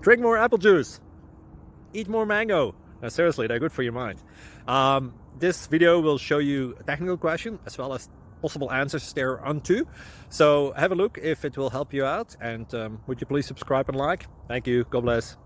Drink more apple juice. Eat more mango. No, seriously, they're good for your mind. This video will show you a technical question as well as possible answers thereunto. So have a look if it will help you out, and would you please subscribe and like? Thank you. God bless.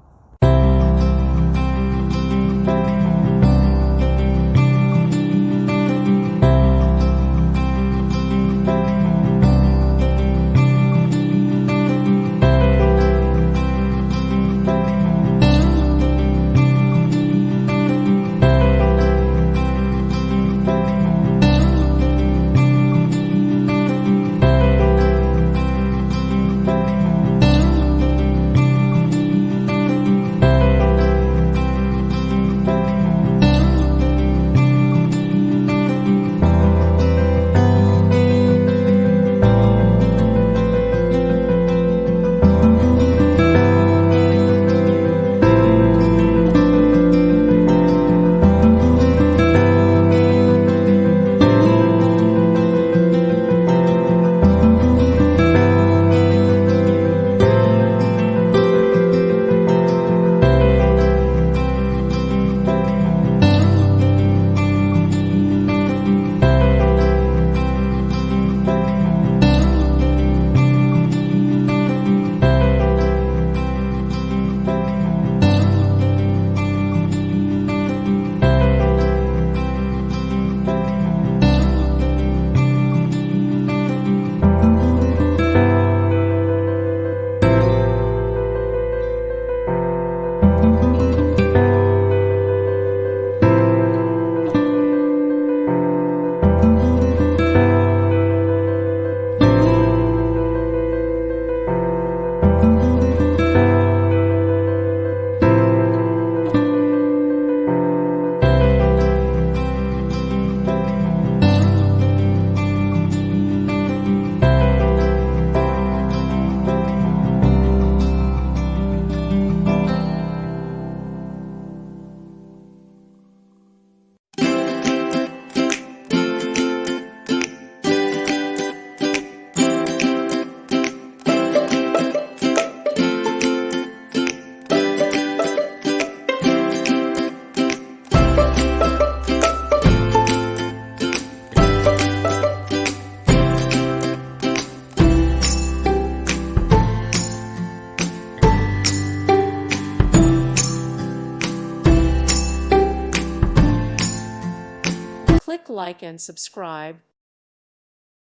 Click like and subscribe.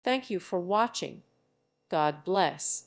Thank you for watching. God bless.